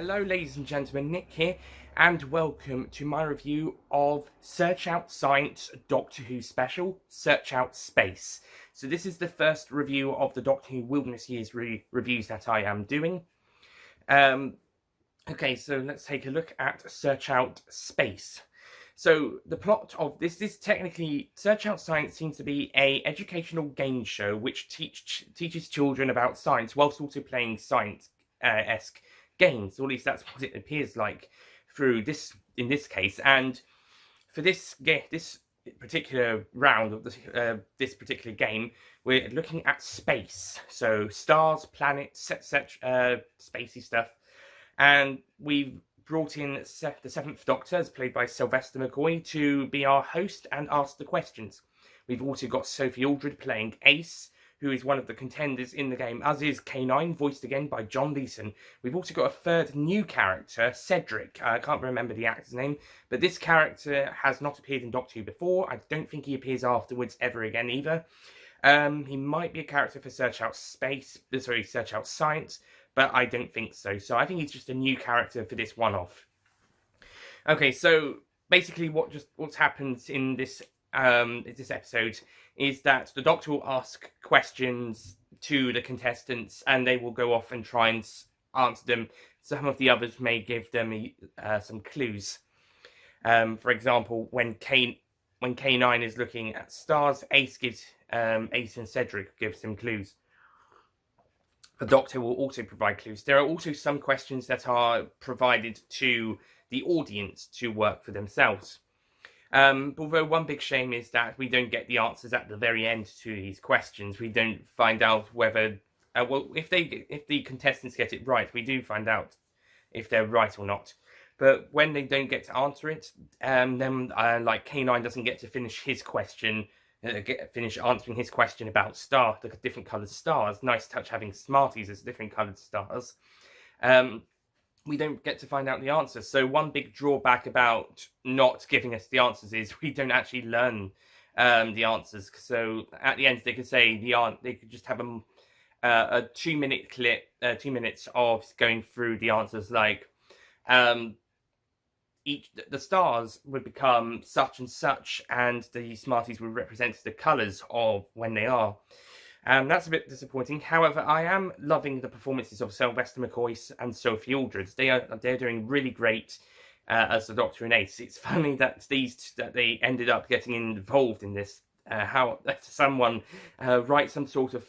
Hello ladies and gentlemen, Nick here, and welcome to my review of Search Out Science Doctor Who special, Search Out Space. So this is the first review of the Doctor Who Wilderness Years reviews that I am doing. Okay, so let's take a look at Search Out Space. So the plot of this is technically, Search Out Science seems to be a educational game show which teaches children about science whilst also playing science-esque games, or at least that's what it appears like through this, in this case. And for this particular round of this particular game, we're looking at space, so stars, planets, spacey stuff, and we've brought in the Seventh Doctor, as played by Sylvester McCoy, to be our host and ask the questions. We've also got Sophie Aldred playing Ace, who is one of the contenders in the game, as is K9, voiced again by John Leeson. We've also got a third new character, Cedric. I can't remember the actor's name, but this character has not appeared in Doctor Who before. I don't think he appears afterwards ever again either. He might be a character for Search Out Science, but I don't think so. So I think he's just a new character for this one-off. Okay, so basically what's happened in this episode is that the Doctor will ask questions to the contestants and they will go off and try and answer them. Some of the others may give them some clues. For example, when K9 is looking at stars, Ace and Cedric gives him clues. The Doctor will also provide clues. There are also some questions that are provided to the audience to work for themselves. Although one big shame is that we don't get the answers at the very end to these questions. We don't find out whether, if the contestants get it right, we do find out if they're right or not. But when they don't get to answer it, then like K9 doesn't get to finish his question, finish answering his question about the different coloured stars. Nice touch having Smarties as different coloured stars. We don't get to find out the answers. So one big drawback about not giving us the answers is we don't actually learn the answers. So at the end, they could say they could just have a 2-minute clip, 2 minutes of going through the answers. Like the stars would become such and such, and the Smarties would represent the colours of when they are. That's a bit disappointing. However, I am loving the performances of Sylvester McCoy and Sophie Aldred. They're doing really great as the Doctor and Ace. It's funny that they ended up getting involved in this. How someone write some sort of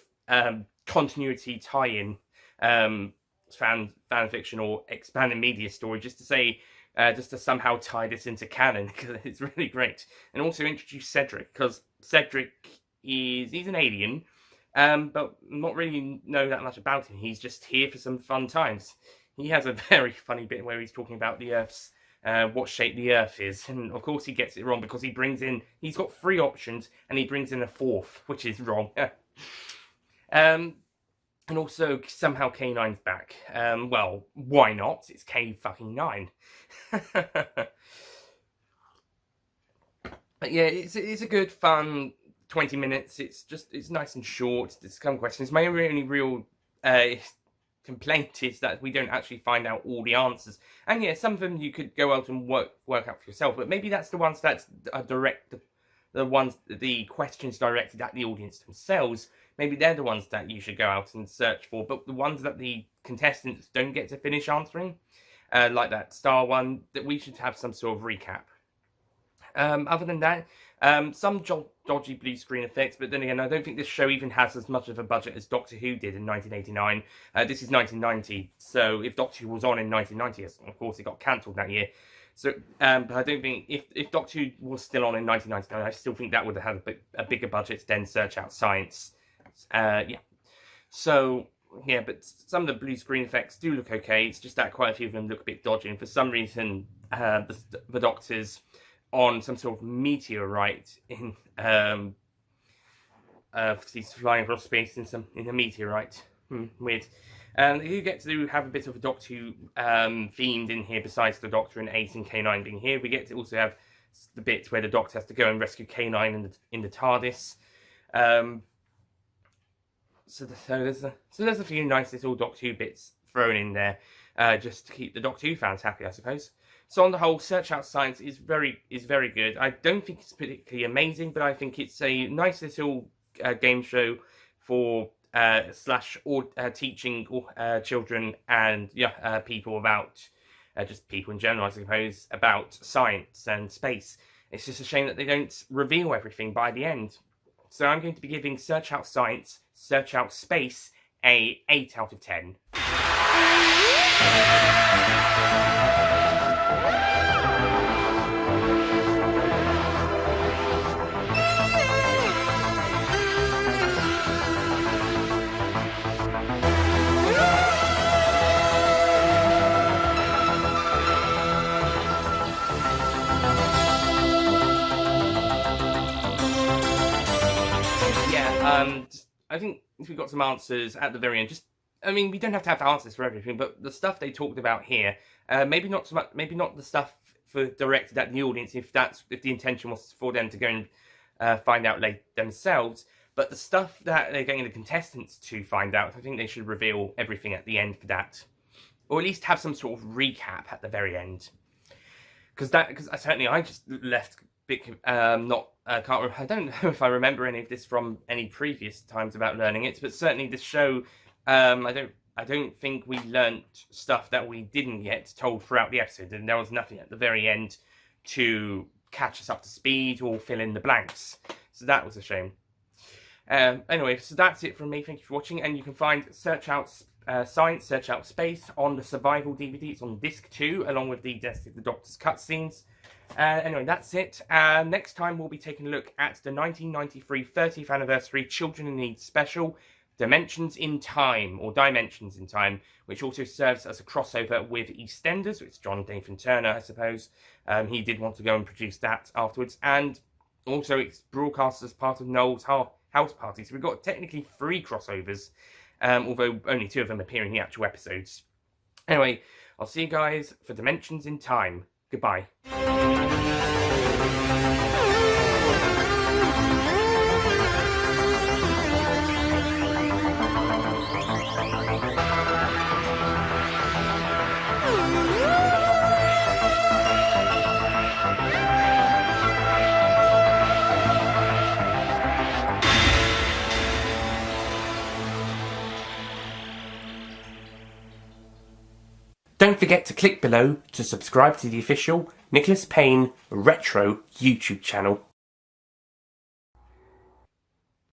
continuity tie-in fan fiction or expanded media story just to somehow tie this into canon, because it's really great. And also introduce Cedric, because Cedric he's an alien. But not really know that much about him. He's just here for some fun times. He has a very funny bit where he's talking about the Earth's, what shape the Earth is. And of course he gets it wrong because he's got 3 options and he brings in a 4th, which is wrong. And also somehow K9's back. Well, why not? It's K-fucking-9. But yeah, it's a good fun 20 minutes. It's nice and short. There's some questions. My only real complaint is that we don't actually find out all the answers. And yeah, some of them you could go out and work out for yourself. But maybe that's the ones that are the questions directed at the audience themselves. Maybe they're the ones that you should go out and search for. But the ones that the contestants don't get to finish answering, like that star one, that we should have some sort of recap. Other than that, some dodgy blue screen effects, but then again, I don't think this show even has as much of a budget as Doctor Who did in 1989. This is 1990, so if Doctor Who was on in 1990, of course it got cancelled that year. So, but I don't think, if Doctor Who was still on in 1999, I still think that would have had a bigger budget than Search Out Science. Yeah. So, yeah, but some of the blue screen effects do look okay. It's just that quite a few of them look a bit dodgy, and for some reason, the Doctor's on some sort of meteorite in he's flying across space in a meteorite. Weird. You get to have a bit of a Doctor Who themed in here, besides the Doctor and Ace and K9 being here. We get to also have the bit where the Doctor has to go and rescue K9 in the TARDIS. So there's a few nice little Doctor Who bits thrown in there. just to keep the Doctor Who fans happy, I suppose. So on the whole, Search Out Science is very good. I don't think it's particularly amazing, but I think it's a nice little game show for teaching children and people about just people in general, I suppose, about science and space. It's just a shame that they don't reveal everything by the end. So I'm going to be giving Search Out Science, Search Out Space a 8 out of 10. I think we got some answers at the very end. We don't have to have answers for everything, but the stuff they talked about here, maybe not so much. Maybe not the stuff directed at the audience, if the intention was for them to go and find out themselves. But the stuff that they're getting the contestants to find out, I think they should reveal everything at the end for that, or at least have some sort of recap at the very end. Because certainly I just left. I don't know if I remember any of this from any previous times about learning it, but certainly this show, I don't think we learnt stuff that we didn't get told throughout the episode, and there was nothing at the very end to catch us up to speed or fill in the blanks. So that was a shame. Anyway, so that's it from me. Thank you for watching, and you can find Search Out Science, Search Out Space on the Survival DVD. It's on disc 2, along with the Death of the Doctor's cutscenes. Anyway, that's it. Next time we'll be taking a look at the 1993 30th anniversary Children in Need special, Dimensions in Time, which also serves as a crossover with EastEnders, which is John Nathan Turner, I suppose. He did want to go and produce that afterwards, and also it's broadcast as part of Noel's House Party. So we've got technically 3 crossovers, although only 2 of them appear in the actual episodes. Anyway, I'll see you guys for Dimensions in Time. Goodbye. Don't forget to click below to subscribe to the official Nicholas Payne Retro YouTube channel.